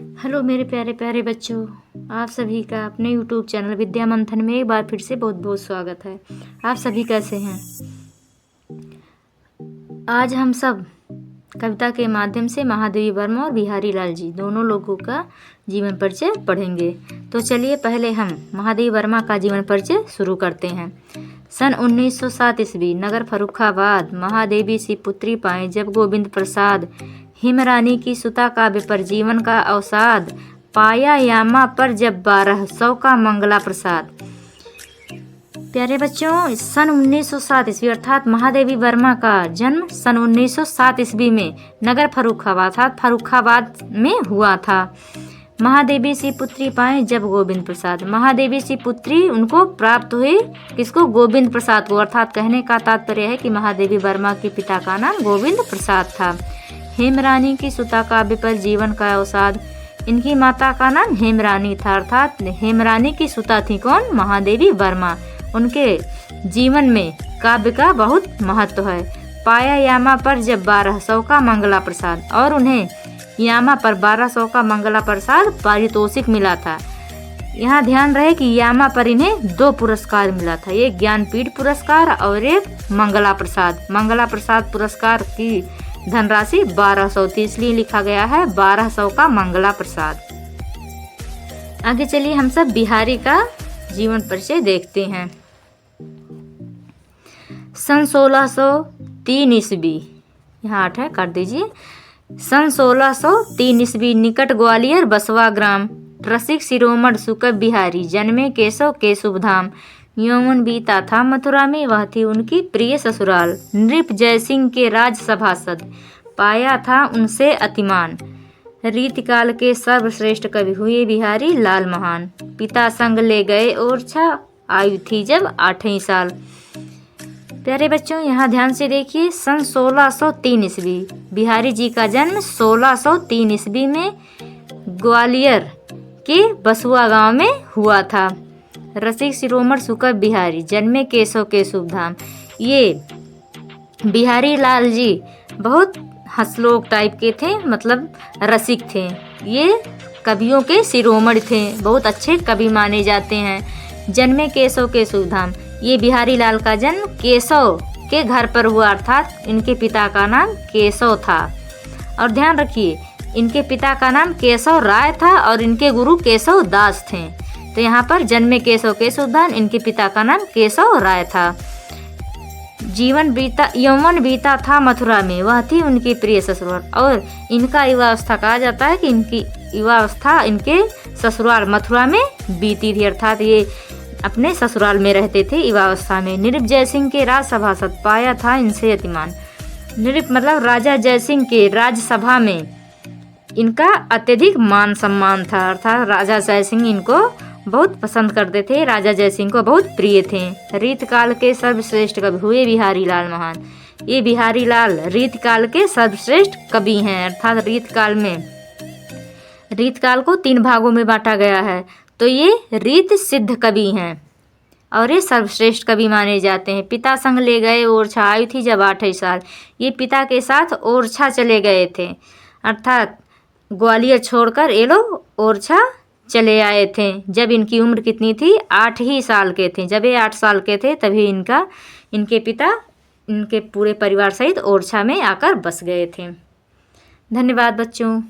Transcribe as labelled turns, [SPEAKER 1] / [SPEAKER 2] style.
[SPEAKER 1] Hello मेरे प्यारे प्यारे बच्चों, आप सभी का अपने YouTube चैनल विद्या मंथन में एक बार फिर से बहुत बहुत स्वागत है। आप सभी कैसे हैं? आज हम सब कविता के माध्यम से महादेवी वर्मा और बिहारी लाल जी दोनों लोगों का जीवन परिचय पढ़ेंगे। तो चलिए पहले हम महादेवी वर्मा का जीवन परिचय शुरू करते हैं। सन 1907 ईस्वी, नगर फर्रुखाबाद। महादेवी सी पुत्री पाए जब गोविंद प्रसाद, हिमरानी की सुता काव्य पर जीवन का अवसाद, पाया यामा पर जब 1200 का मंगला प्रसाद। प्यारे बच्चों, सन 1907 ईस्वी अर्थात महादेवी वर्मा का जन्म सन 1907 ईस्वी में नगर फर्रुखाबाद में हुआ था। महादेवी सी पुत्री पाए जब गोविंद प्रसाद, महादेवी सी पुत्री उनको प्राप्त हुई, किसको? गोविंद प्रसाद को। अर्थात कहने का तात्पर्य है कि महादेवी वर्मा के पिता का नाम गोविंद प्रसाद था। हेमरानी की सुता काव्य पर जीवन का अवसाद, इनकी माता का नाम हेमरानी था। अर्थात हेमरानी की सुता थी कौन? महादेवी वर्मा। उनके जीवन में काव्य का बहुत महत्व है। पाया यामा पर जब 1200 का मंगला प्रसाद, और उन्हें यामा पर 1200 का मंगला प्रसाद पारितोषिक मिला था। यहाँ ध्यान रहे कि यामा पर इन्हें 2 पुरस्कार मिला था, एक ज्ञानपीठ पुरस्कार और एक मंगला प्रसाद। मंगला प्रसाद पुरस्कार की धनराशि 1200 थी, इसलिए लिखा गया है 1200 का मंगला प्रसाद। आगे चलिए हम सब बिहारी का जीवन परिचय देखते हैं। सन 1603 ईस्वी, यहाँ 8 है, काट दीजिए। सन 1603 ईस्वी, निकट ग्वालियर बसवा ग्राम, रसिक शिरोमणि सुकव बिहारी, जन्मे केशव के शुभ धाम। यौवन बीता था मथुरा में, वह थी उनकी प्रिय ससुराल। नृप जयसिंह के राज सभासद, पाया था उनसे अतिमान। रीतिकाल के सर्वश्रेष्ठ कवि हुए बिहारी लाल महान। पिता संग ले गए ओरछा, आयु थी जब 8 साल। प्यारे बच्चों, यहाँ ध्यान से देखिए। सन 1603 ईस्वी, बिहारी जी का जन्म 1603 ईस्वी में ग्वालियर के बसुआ गांव में हुआ था। रसिक शिरोमणि सुकव बिहारी, जन्मे केशव के शुभ धाम। ये बिहारी लाल जी बहुत हंसलोक टाइप के थे, मतलब रसिक थे। ये कवियों के शिरोमणि थे, बहुत अच्छे कवि माने जाते हैं। जन्मे केशव के शुभ धाम, ये बिहारी लाल का जन्म केशव के घर पर हुआ, अर्थात इनके पिता का नाम केशव था। और ध्यान रखिए, इनके पिता का नाम केशव राय था और इनके गुरु केशव दास थे। तो यहाँ पर जन्मे केशव के शुभ धाम, इनके पिता का नाम केशव राय था। यौवन बीता था मथुरा में, वह थी उनकी प्रिय ससुराल। और इनका युवावस्था, कहा जाता है कि इनकी युवावस्था इनके ससुराल मथुरा में बीती थी, अर्थात ये अपने ससुराल में रहते थे युवावस्था में। नृप जयसिंह के राज सभासद, पाया था इनसे अतिमान। नृप मतलब राजा जयसिंह के राजसभा में इनका अत्यधिक मान सम्मान था, अर्थात राजा जयसिंह इनको बहुत पसंद करते थे, राजा जयसिंह को बहुत प्रिय थे। रीतकाल के सर्वश्रेष्ठ कवि हुए बिहारी लाल महान। ये बिहारी लाल रीतकाल के सर्वश्रेष्ठ कवि हैं, अर्थात रीतकाल को 3 भागों में बांटा गया है। तो ये रीत सिद्ध कवि हैं और ये सर्वश्रेष्ठ कवि माने जाते हैं। पिता संग ले गए ओरछा, आयु थी जब 8 साल। ये पिता के साथ ओरछा चले गए थे, अर्थात ग्वालियर छोड़कर ये लोग ओरछा चले आए थे। जब इनकी उम्र कितनी थी? 8 ही साल के थे। जब ये 8 साल के थे तभी इनके पिता इनके पूरे परिवार सहित ओरछा में आकर बस गए थे। धन्यवाद बच्चों।